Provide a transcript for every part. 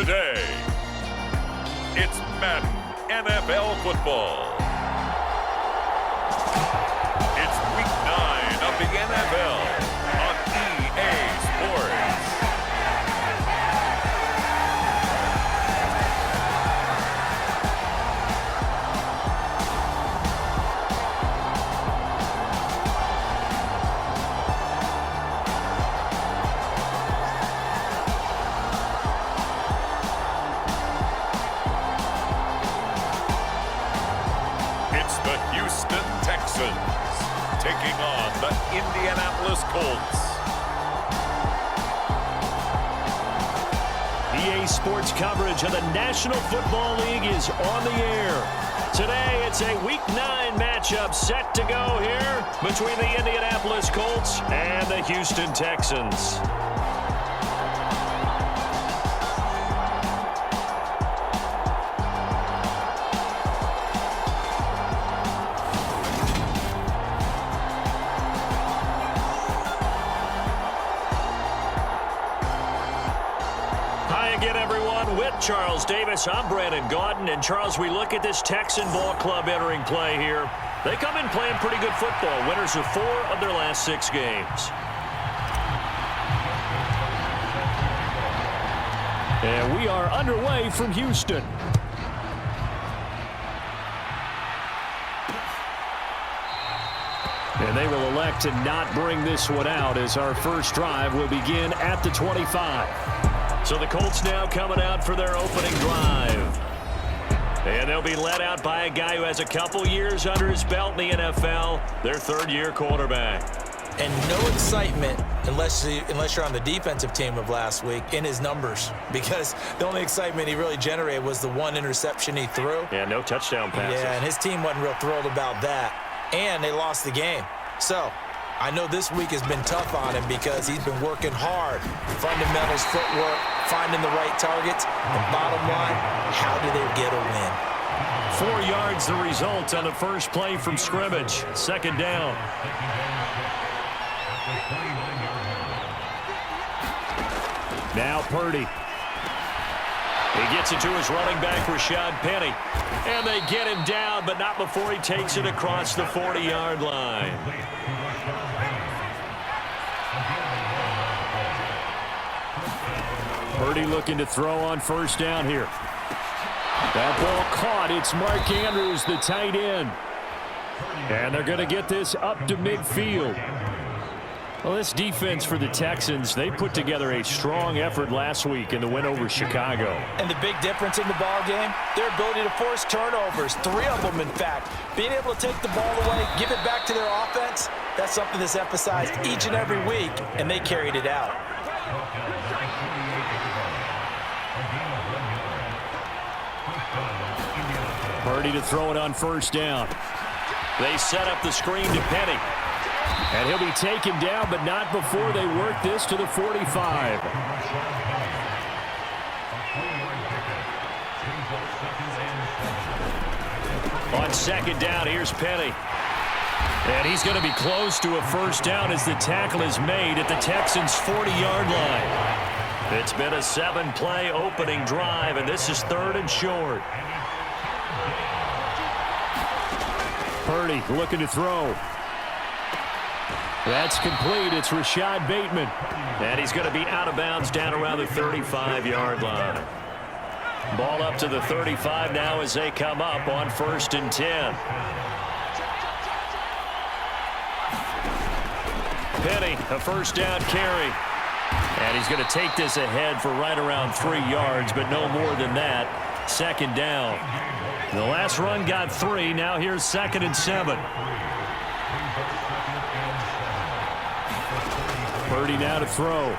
today. It's Madden NFL football. It's week 9 of the NFL on EA Sports. The Houston Texans taking on the Indianapolis Colts. EA Sports coverage of the National Football League is on the air. Today, it's a Week 9 matchup set to go here between the Indianapolis Colts and the Houston Texans. With Charles Davis, I'm Brandon Gaudin. And Charles, we look at this Texan ball club entering play here. They come in playing pretty good football. Winners of 4 of their last 6 games. And we are underway from Houston. And they will elect to not bring this one out as our first drive will begin at the 25. So the Colts now coming out for their opening drive. And they'll be led out by a guy who has a couple years under his belt in the NFL, their third-year quarterback. And no excitement unless you're on the defensive team of last week in his numbers, because the only excitement he really generated was the one interception he threw. Yeah, no touchdown passes. Yeah, and his team wasn't real thrilled about that. And they lost the game. So I know this week has been tough on him because he's been working hard. Fundamentals, footwork, finding the right targets. And bottom line, how do they get a win? 4 yards the result on the first play from scrimmage. Second down. Now Purdy. He gets it to his running back, Rashad Penny. And they get him down, but not before he takes it across the 40-yard line. Purdy looking to throw on first down here. That ball caught. It's Mark Andrews, the tight end. And they're going to get this up to midfield. Well, this defense for the Texans, they put together a strong effort last week in the win over Chicago. And the big difference in the ball game, their ability to force turnovers, 3 of them, in fact. Being able to take the ball away, give it back to their offense, that's something that's emphasized each and every week, and they carried it out. Purdy to throw it on first down. They set up the screen to Penny. And he'll be taken down, but not before they work this to the 45. On second down, here's Penny. And he's going to be close to a first down as the tackle is made at the Texans' 40-yard line. It's been a 7-play opening drive, and this is 3rd and short. Purdy looking to throw. That's complete. It's Rashad Bateman. And he's going to be out of bounds down around the 35-yard line. Ball up to the 35 now as they come up on 1st and 10. Penny, a first down carry. And he's going to take this ahead for right around 3 yards, but no more than that. 2nd down. The last run got 3. Now here's 2nd and 7. Purdy now to throw.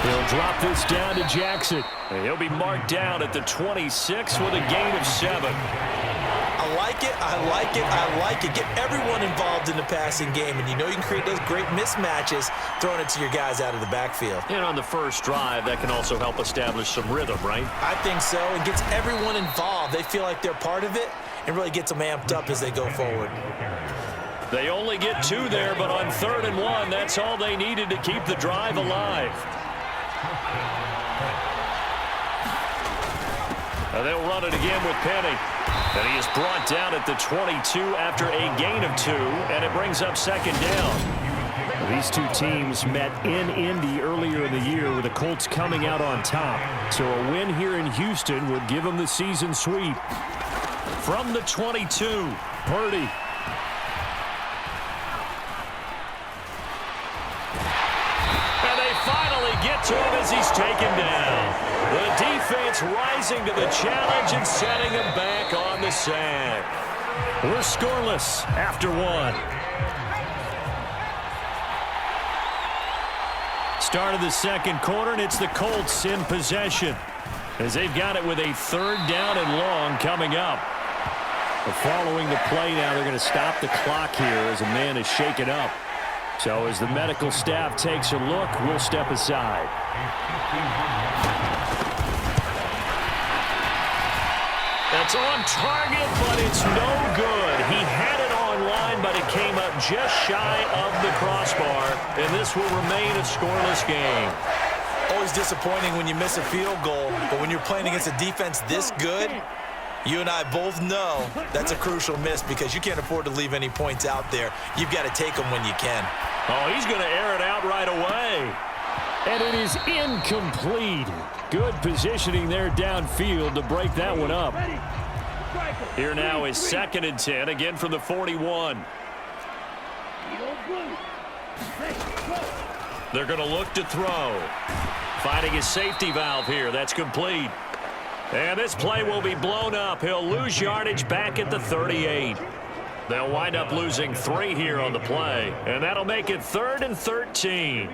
He'll drop this down to Jackson. And he'll be marked down at the 26 with a gain of 7. I like it, I like it, I like it. Get everyone involved in the passing game, and you know you can create those great mismatches throwing it to your guys out of the backfield. And on the first drive, that can also help establish some rhythm, right? I think so. It gets everyone involved. They feel like they're part of it and really gets them amped up as they go forward. They only get 2 there, but on 3rd and 1, that's all they needed to keep the drive alive. They'll run it again with Penny. And he is brought down at the 22 after a gain of 2, and it brings up second down. These two teams met in Indy earlier in the year with the Colts coming out on top. So a win here in Houston would give them the season sweep. From the 22, Purdy. And they finally get to him as he's taken down. The defense rising to the challenge and setting him back on the sack. We're scoreless after 1. Start of the second quarter, and it's the Colts in possession as they've got it with a 3rd down and long coming up. Following the play now, they're going to stop the clock here as a man is shaken up. So as the medical staff takes a look, we'll step aside. That's on target, but it's no good. He had it on line, but it came up just shy of the crossbar, and this will remain a scoreless game. Always disappointing when you miss a field goal, but when you're playing against a defense this good, you and I both know that's a crucial miss because you can't afford to leave any points out there. You've got to take them when you can. Oh, he's going to air it out right away. And it is incomplete. Good positioning there downfield to break that one up. Here now is 2nd and 10, again from the 41. They're going to look to throw. Finding his safety valve here. That's complete. And this play will be blown up. He'll lose yardage back at the 38. They'll wind up losing 3 here on the play. And that'll make it 3rd and 13.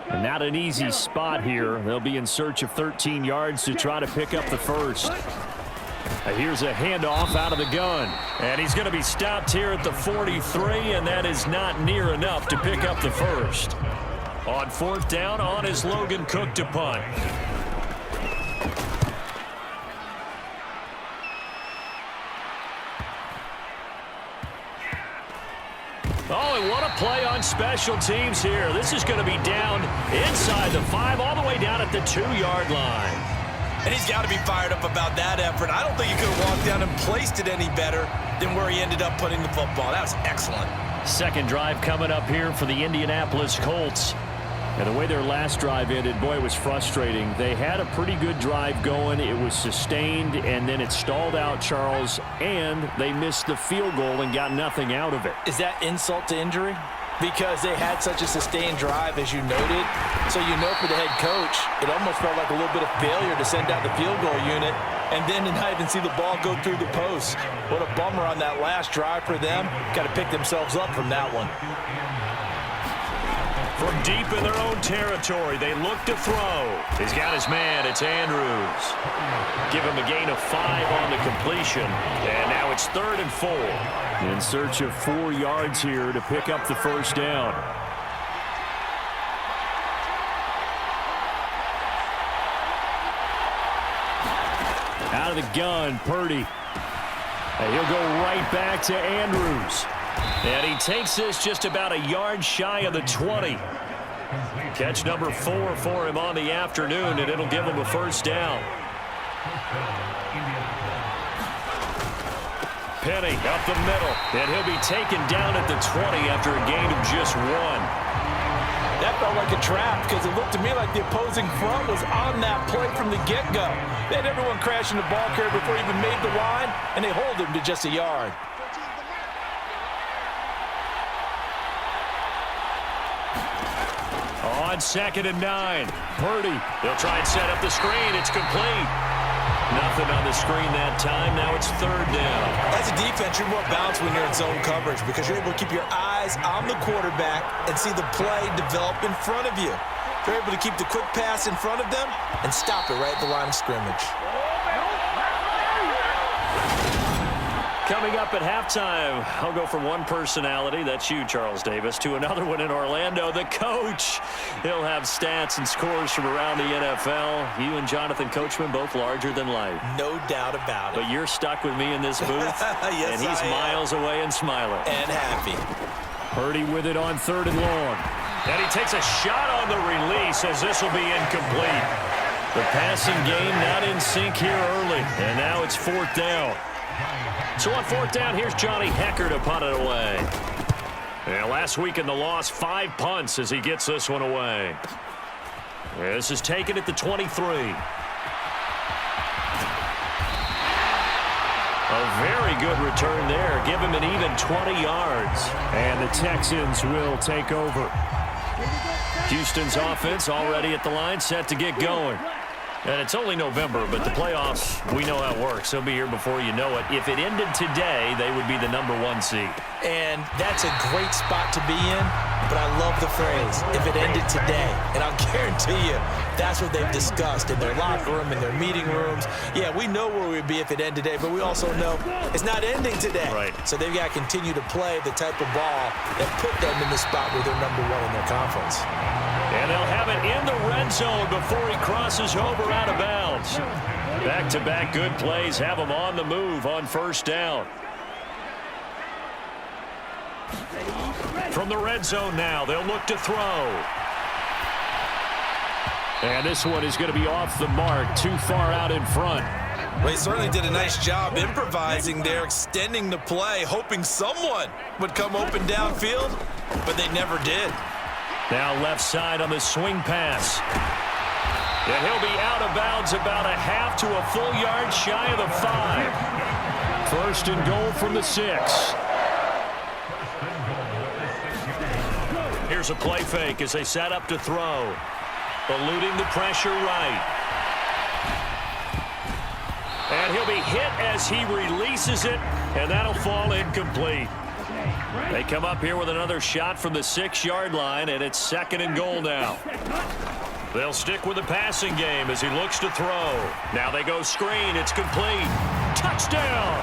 And not an easy spot here. They'll be in search of 13 yards to try to pick up the first. Here's a handoff out of the gun. And he's going to be stopped here at the 43, and that is not near enough to pick up the first. On 4th down, on is Logan Cook to punt. Oh, and what a play on special teams here. This is going to be down inside the 5, all the way down at the 2-yard line. And he's got to be fired up about that effort. I don't think he could have walked down and placed it any better than where he ended up putting the football. That was excellent. Second drive coming up here for the Indianapolis Colts. And the way their last drive ended, boy, it was frustrating. They had a pretty good drive going. It was sustained, and then it stalled out, Charles, and they missed the field goal and got nothing out of it. Is that insult to injury? Because they had such a sustained drive, as you noted. So you know for the head coach, it almost felt like a little bit of failure to send out the field goal unit and then to not even see the ball go through the post. What a bummer on that last drive for them. Got to pick themselves up from that one. From deep in their own territory, they look to throw. He's got his man. It's Andrews. Give him a gain of 5 on the completion. And now it's 3rd and 4. In search of 4 yards here to pick up the first down. Out of the gun, Purdy. And he'll go right back to Andrews. And he takes this just about a yard shy of the 20. Catch number 4 for him on the afternoon, and it'll give him a first down. Penny up the middle, and he'll be taken down at the 20 after a gain of just 1. That felt like a trap because it looked to me like the opposing front was on that play from the get-go. They had everyone crashing the ball carrier before he even made the line, and they hold him to just a yard. On 2nd and 9, Purdy. They'll try and set up the screen. It's complete. Nothing on the screen that time. Now it's 3rd down. As a defense, you're more balanced when you're in zone coverage because you're able to keep your eyes on the quarterback and see the play develop in front of you. You're able to keep the quick pass in front of them and stop it right at the line of scrimmage. Coming up at halftime, I'll go from one personality, that's you, Charles Davis, to another one in Orlando, the coach. He'll have stats and scores from around the NFL. You and Jonathan Coachman, both larger than life. No doubt about it. But you're stuck with me in this booth, yes, and he's miles away and smiling. And happy. Purdy with it on 3rd and long. And he takes a shot on the release as this will be incomplete. The passing game not in sync here early, and now it's 4th down. So on 4th down, here's Johnny Hecker to punt it away. And last week in the loss, 5 punts as he gets this one away. This is taken at the 23. A very good return there. Give him an even 20 yards. And the Texans will take over. Houston's offense already at the line, set to get going. And it's only November, but the playoffs, we know how it works. They'll be here before you know it. If it ended today, they would be the #1 seed. And that's a great spot to be in, but I love the phrase, if it ended today. And I'll guarantee you, that's what they've discussed in their locker room, in their meeting rooms. Yeah, we know where we'd be if it ended today, but we also know it's not ending today. Right. So they've got to continue to play the type of ball that put them in the spot where they're #1 in their conference. And they'll have it in the red zone before he crosses over out of bounds. Back-to-back good plays have him on the move on 1st down. From the red zone now, they'll look to throw. And this one is going to be off the mark, too far out in front. Well, he certainly did a nice job improvising there, extending the play, hoping someone would come open downfield, but they never did. Now left side on the swing pass. And he'll be out of bounds about a half to a full yard shy of the 5. 1st and goal from the 6. Here's a play fake as they set up to throw. Eluding the pressure right. And he'll be hit as he releases it, and that'll fall incomplete. They come up here with another shot from the 6-yard line, and it's 2nd and goal now. They'll stick with the passing game as he looks to throw. Now they go screen. It's complete. Touchdown!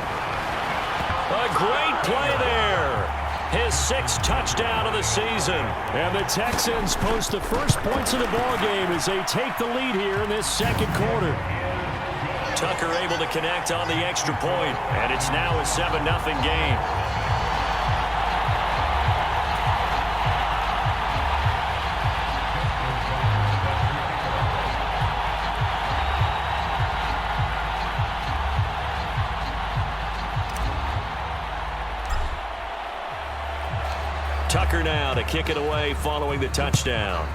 A great play there. His 6th touchdown of the season. And the Texans post the first points of the ballgame as they take the lead here in this 2nd quarter. Tucker able to connect on the extra point, and it's now a 7-0 game. Tucker now to kick it away following the touchdown.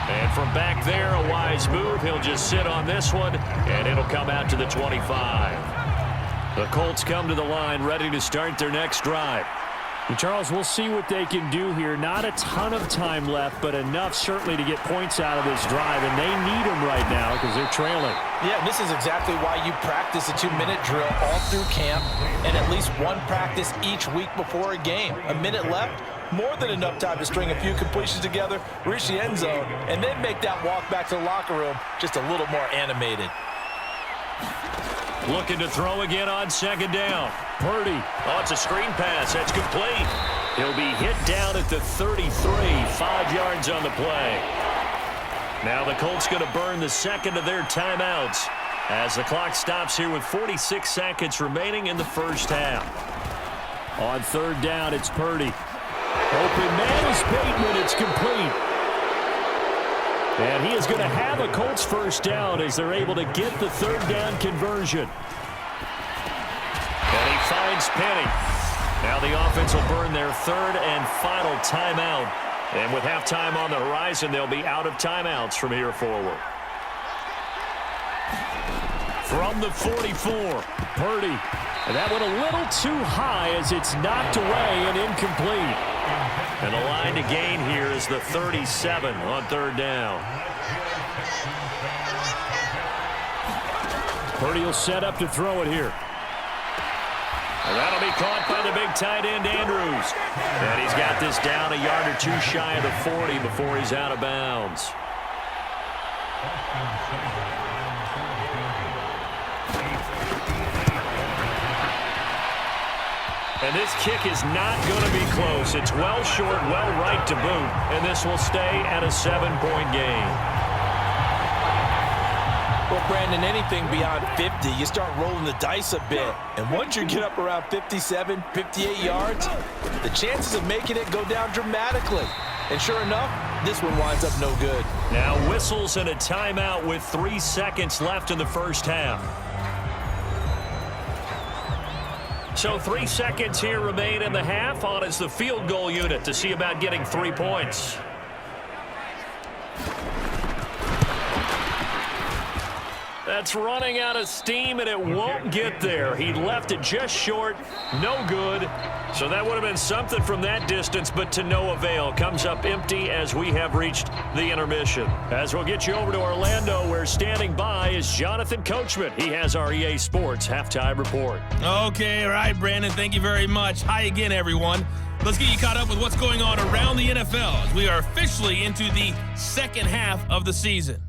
And from back there, a wise move. He'll just sit on this one, and it'll come out to the 25. The Colts come to the line ready to start their next drive. And Charles, we'll see what they can do here. Not a ton of time left, but enough certainly to get points out of this drive, and they need them right now because they're trailing. Yeah, this is exactly why you practice a 2-minute drill all through camp and at least one practice each week before a game. A minute left, more than enough time to string a few completions together, reach the end zone, and then make that walk back to the locker room just a little more animated. Looking to throw again on 2nd down. Purdy. Oh, it's a screen pass. That's complete. He'll be hit down at the 33, 5 yards on the play. Now the Colts going to burn the 2nd of their timeouts as the clock stops here with 46 seconds remaining in the 1st half. On 3rd down, it's Purdy. Open man is Bateman. It's complete. And he is going to have a Colts 1st down as they're able to get the 3rd down conversion. And he finds Penny. Now the offense will burn their 3rd and final timeout. And with halftime on the horizon, they'll be out of timeouts from here forward. From the 44, Purdy. And that went a little too high as it's knocked away and incomplete. And the line to gain here is the 37 on 3rd down. Purdy will set up to throw it here. And that'll be caught by the big tight end, Andrews. And he's got this down a yard or 2 shy of the 40 before he's out of bounds. And this kick is not going to be close. It's well short, well right to boot. And this will stay at a 7-point game. Well, Brandon, anything beyond 50, you start rolling the dice a bit. And once you get up around 57, 58 yards, the chances of making it go down dramatically. And sure enough, this one winds up no good. Now whistles and a timeout with 3 seconds left in the first half. So 3 seconds here remain in the half. On is the field goal unit to see about getting 3 points. That's running out of steam, and it won't get there. He left it just short. No good. So that would have been something from that distance, but to no avail. Comes up empty as we have reached the intermission. As we'll get you over to Orlando, where standing by is Jonathan Coachman. He has our EA Sports Halftime Report. Okay, all right, Brandon. Thank you very much. Hi again, everyone. Let's get you caught up with what's going on around the NFL as we are officially into the second half of the season.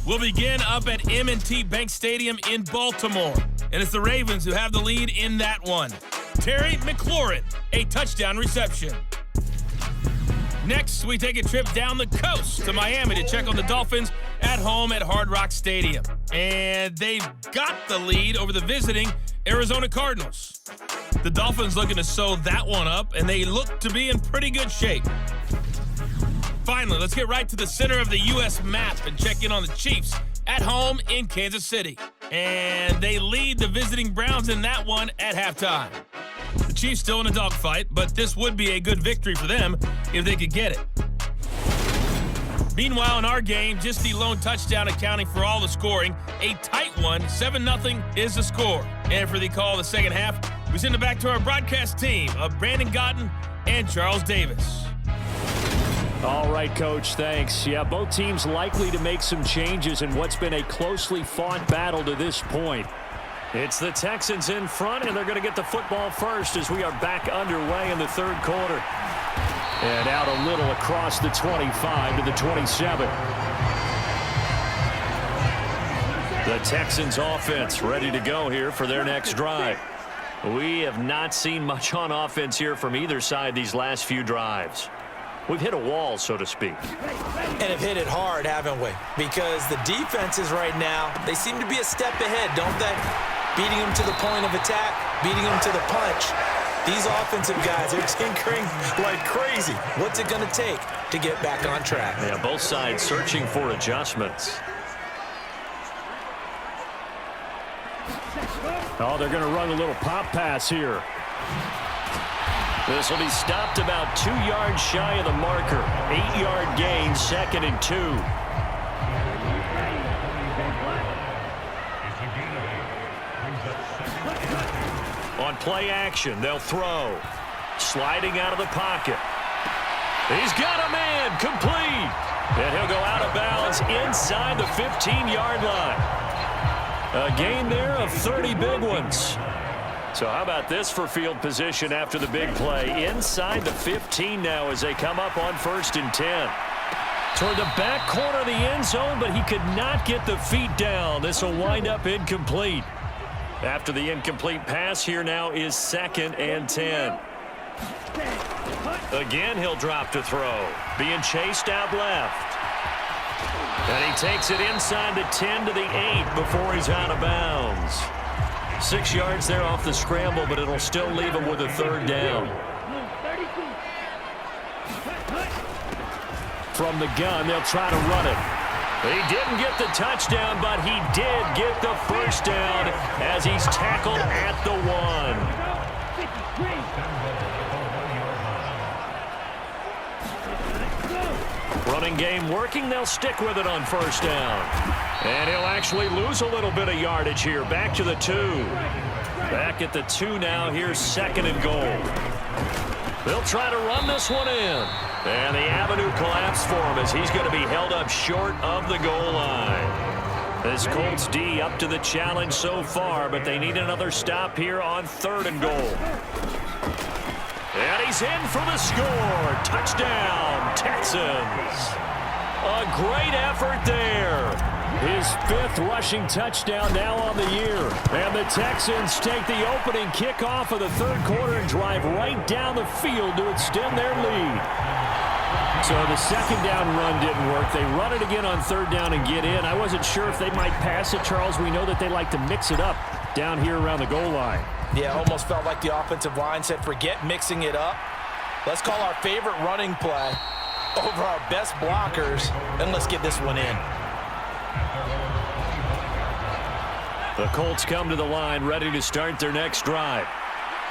We'll begin up at M&T Bank Stadium in Baltimore, and it's the Ravens who have the lead in that one. Terry McLaurin, a touchdown reception. Next, we take a trip down the coast to Miami to check on the Dolphins at home at Hard Rock Stadium. And they've got the lead over the visiting Arizona Cardinals. The Dolphins looking to sew that one up, and they look to be in pretty good shape. Finally, let's get right to the center of the U.S. map and check in on the Chiefs at home in Kansas City. And they lead the visiting Browns in that one at halftime. The Chiefs still in a dogfight, but this would be a good victory for them if they could get it. Meanwhile, in our game, just the lone touchdown accounting for all the scoring. A tight one, 7-0 is the score. And for the call of the second half, we send it back to our broadcast team of Brandon Gotten and Charles Davis. All right, Coach, thanks. Yeah, both teams likely to make some changes in what's been a closely fought battle to this point. It's the Texans in front, and they're going to get the football first as we are back underway in the third quarter. And out a little across the 25 to the 27. The Texans offense ready to go here for their next drive. We have not seen much on offense here from either side these last few drives. We've hit a wall, so to speak. And have hit it hard, haven't we? Because the defenses right now, they seem to be a step ahead, don't they? Beating them to the point of attack, beating them to the punch. These offensive guys are tinkering like crazy. What's it going to take to get back on track? Yeah, both sides searching for adjustments. Oh, they're going to run a little pop pass here. This will be stopped about 2 yards shy of the marker. 8-yard gain, 2nd and 2. On play action, they'll throw. Sliding out of the pocket. He's got a man, complete. And he'll go out of bounds inside the 15-yard line. A gain there of 30 big ones. So how about this for field position after the big play? Inside the 15 now as they come up on 1st and 10. Toward the back corner of the end zone, but he could not get the feet down. This will wind up incomplete. After the incomplete pass, here now is 2nd and 10. Again, he'll drop to throw. Being chased out left. And he takes it inside the 10 to the 8 before he's out of bounds. 6 yards there off the scramble, but it'll still leave him with a 3rd down. From the gun, they'll try to run it. He didn't get the touchdown, but he did get the 1st down as he's tackled at the 1. Running game working. They'll stick with it on 1st down. And he'll actually lose a little bit of yardage here. Back to the 2. Back at the 2 now. Here's 2nd and goal. They'll try to run this one in. And the avenue collapsed for him as he's going to be held up short of the goal line. This Colts D up to the challenge so far, but they need another stop here on 3rd and goal. And he's in for the score. Touchdown, Texans. A great effort there. His 5th rushing touchdown now on the year. And the Texans take the opening kickoff of the 3rd quarter and drive right down the field to extend their lead. So the 2nd down run didn't work. They run it again on 3rd down and get in. I wasn't sure if they might pass it, Charles. We know that they like to mix it up down here around the goal line. Yeah, almost felt like the offensive line said, forget mixing it up. Let's call our favorite running play over our best blockers, and let's get this one in. The Colts come to the line ready to start their next drive.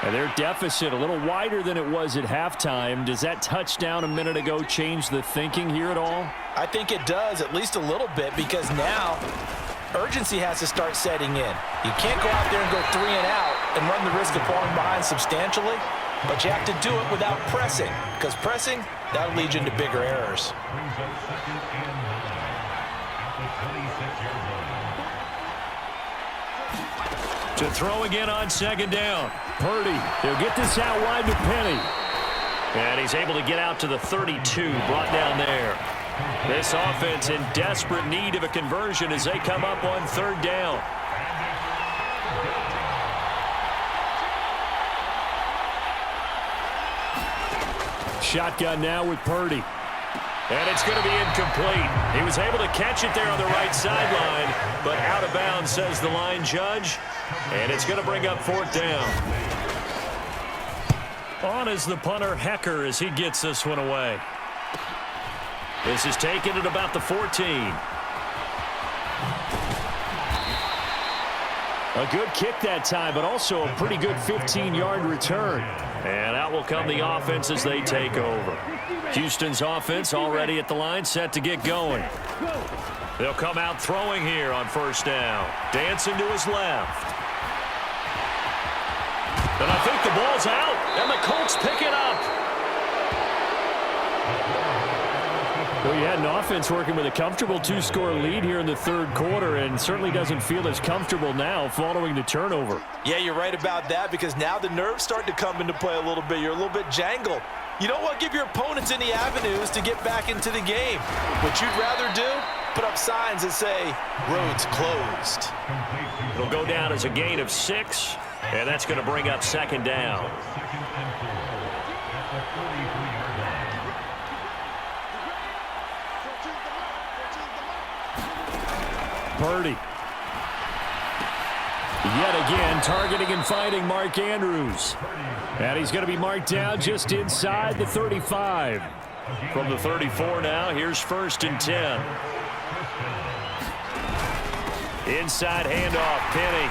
And their deficit a little wider than it was at halftime. Does that touchdown a minute ago change the thinking here at all? I think it does, at least a little bit, because now urgency has to start setting in. You can't go out there and go 3 and out and run the risk of falling behind substantially, but you have to do it without pressing, because pressing, that'll lead you into bigger errors. To throw again on second down. Purdy, they'll get this out wide to Penny. And he's able to get out to the 32, brought down there. This offense in desperate need of a conversion as they come up on third down. Shotgun now with Purdy. And it's going to be incomplete. He was able to catch it there on the right sideline, but out of bounds, says the line judge. And it's going to bring up fourth down. On is the punter, Hecker, as he gets this one away. This is taken at about the 14. A good kick that time, but also a pretty good 15-yard return. And out will come the offense as they take over. Houston's offense already at the line, set to get going. They'll come out throwing here on first down. Dancing to his left. And I think the ball's out, and the Colts pick it up. Well, you had an offense working with a comfortable 2-score lead here in the third quarter, and certainly doesn't feel as comfortable now following the turnover. Yeah, you're right about that, because now the nerves start to come into play a little bit. You're a little bit jangled. You don't want to give your opponents any avenues to get back into the game. What you'd rather do, put up signs that say, roads closed. It'll go down as a gain of 6, and that's going to bring up second down. Purdy. Yet again, targeting and finding Mark Andrews. And he's going to be marked down just inside the 35. From the 34 now, here's 1st and 10. Inside handoff, Penny.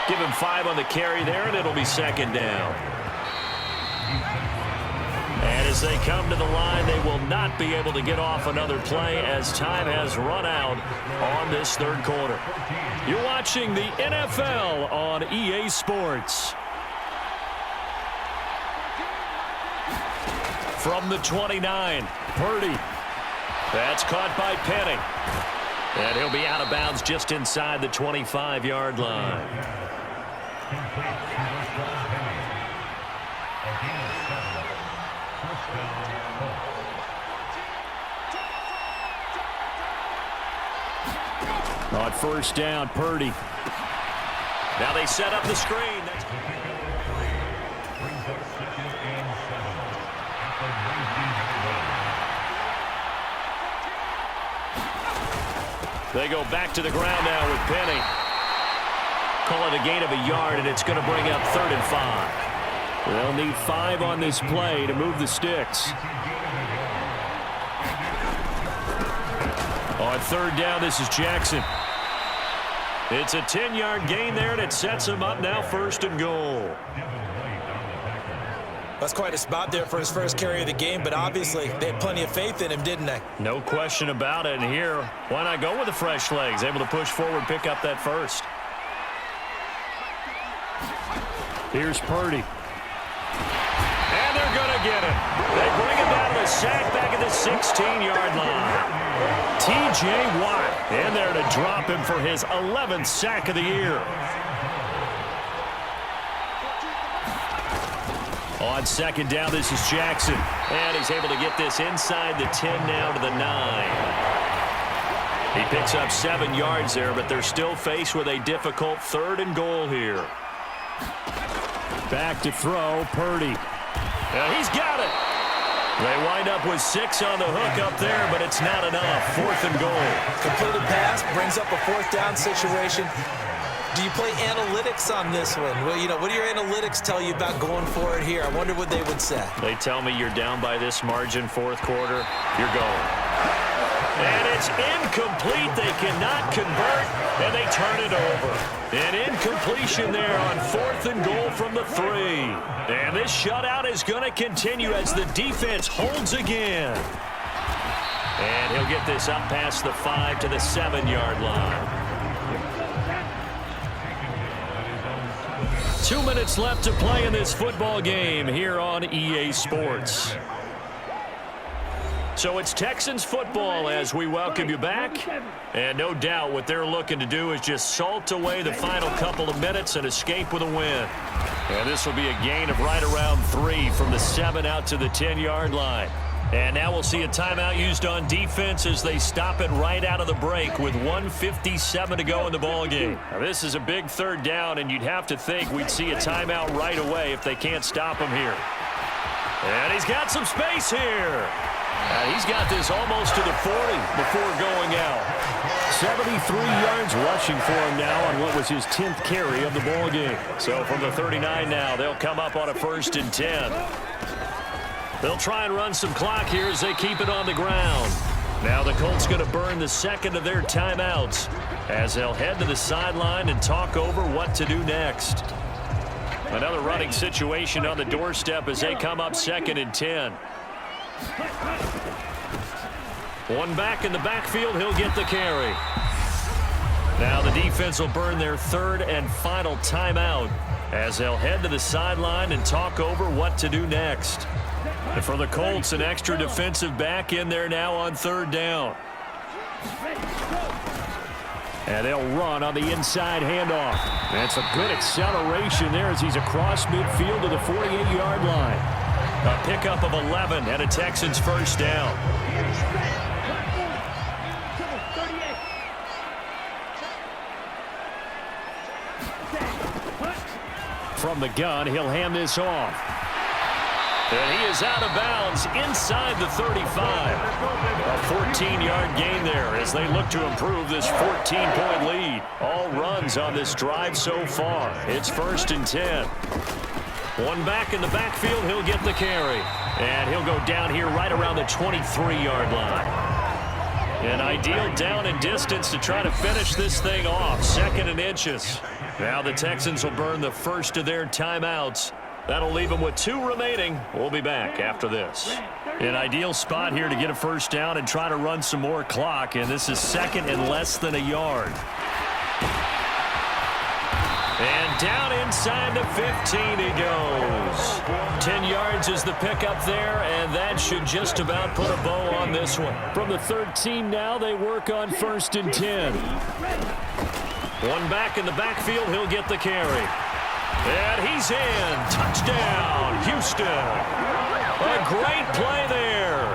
Give him 5 on the carry there, and it'll be second down. And as they come to the line, they will not be able to get off another play as time has run out on this third quarter. You're watching the NFL on EA Sports. From the 29, Purdy. That's caught by Penny. And he'll be out of bounds just inside the 25-yard line. On first down, Purdy. Now they set up the screen. They go back to the ground now with Penny. Call it a gain of a yard, and it's going to bring up 3rd and 5. They'll need 5 on this play to move the sticks. On third down, this is Jackson. It's a 10-yard gain there, and it sets him up now 1st and goal. That's quite a spot there for his first carry of the game, but obviously they had plenty of faith in him, didn't they? No question about it. And here, why not go with the fresh legs? Able to push forward, pick up that first. Here's Purdy. And they're going to get him. They bring him down to the sack back at the 16-yard line. T.J. Watt in there to drop him for his 11th sack of the year. On second down, this is Jackson. And he's able to get this inside the 10 now to the 9. He picks up 7 yards there, but they're still faced with a difficult 3rd and goal here. Back to throw, Purdy. And he's got it. They wind up with 6 on the hook up there, but it's not enough. 4th and goal. Completed pass, brings up a 4th down situation. Do you play analytics on this one? Well, what do your analytics tell you about going for it here? I wonder what they would say. They tell me you're down by this margin, fourth quarter, you're going. And it's incomplete. They cannot convert, and they turn it over. An incompletion there on 4th and goal from the 3. And this shutout is going to continue as the defense holds again. And he'll get this up past the 5 to the 7-yard line. 2 minutes left to play in this football game here on EA Sports. So it's Texans football as we welcome you back. And no doubt what they're looking to do is just salt away the final couple of minutes and escape with a win. And this will be a gain of right around 3 from the 7 out to the 10-yard line. And now we'll see a timeout used on defense as they stop it right out of the break with 1:57 to go in the ballgame. Now this is a big 3rd down, and you'd have to think we'd see a timeout right away if they can't stop him here. And he's got some space here. He's got this almost to the 40 before going out. 73 yards rushing for him now on what was his 10th carry of the ballgame. So from the 39 now, they'll come up on a 1st and 10. They'll try and run some clock here as they keep it on the ground. Now the Colts going to burn the 2nd of their timeouts as they'll head to the sideline and talk over what to do next. Another running situation on the doorstep as they come up 2nd and 10. One back in the backfield, he'll get the carry. Now the defense will burn their 3rd and final timeout as they'll head to the sideline and talk over what to do next. And for the Colts, an extra defensive back in there now on 3rd down. And they'll run on the inside handoff. That's a good acceleration there as he's across midfield to the 48-yard line. A pickup of 11 and a Texans 1st down. From the gun, he'll hand this off. And he is out of bounds inside the 35. A 14-yard gain there as they look to improve this 14-point lead. All runs on this drive so far. It's 1st and 10. One back in the backfield, he'll get the carry. And he'll go down here right around the 23-yard line. An ideal down and distance to try to finish this thing off. 2nd and inches. Now the Texans will burn the 1st of their timeouts. That'll leave them with 2 remaining. We'll be back after this. An ideal spot here to get a 1st down and try to run some more clock. And this is 2nd and less than a yard. And down inside the 15 he goes. 10 yards is the pickup there, and that should just about put a bow on this one. From the 13 now, they work on 1st and 10. One back in the backfield, he'll get the carry. And he's in. Touchdown, Houston. A great play there.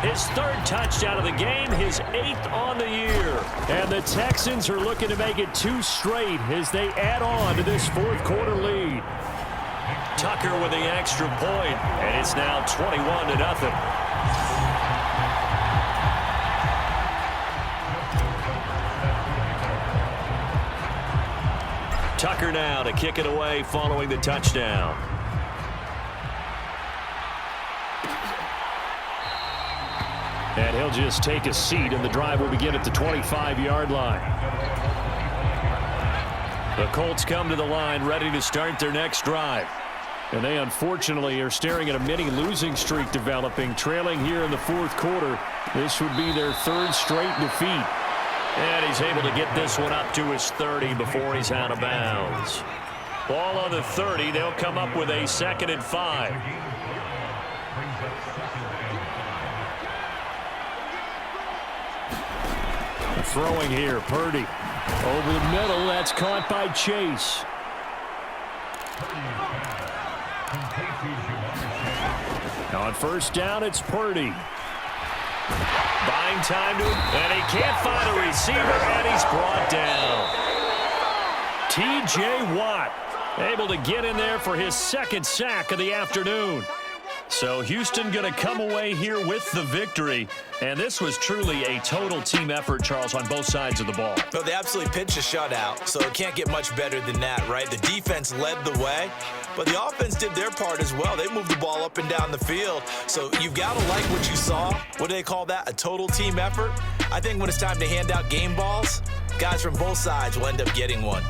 His 3rd touchdown of the game, his 8th on the year. And the Texans are looking to make it 2 straight as they add on to this 4th quarter lead. Tucker with the extra point, and it's now 21-0. Tucker now to kick it away following the touchdown. And he'll just take a seat, and the drive will begin at the 25-yard line. The Colts come to the line ready to start their next drive. And they unfortunately are staring at a mini losing streak developing, trailing here in the 4th quarter. This would be their 3rd straight defeat. And he's able to get this one up to his 30 before he's out of bounds. Ball on the 30. They'll come up with a 2nd and 5. Throwing here, Purdy. Over the middle, that's caught by Chase. Now on 1st down, it's Purdy. Buying time to him, and he can't find a receiver, and he's brought down. T.J. Watt able to get in there for his 2nd sack of the afternoon. So Houston going to come away here with the victory. And this was truly a total team effort, Charles, on both sides of the ball. Well, they absolutely pitched a shutout, so it can't get much better than that, right? The defense led the way, but the offense did their part as well. They moved the ball up and down the field. So you've got to like what you saw. What do they call that? A total team effort? I think when it's time to hand out game balls, guys from both sides will end up getting one.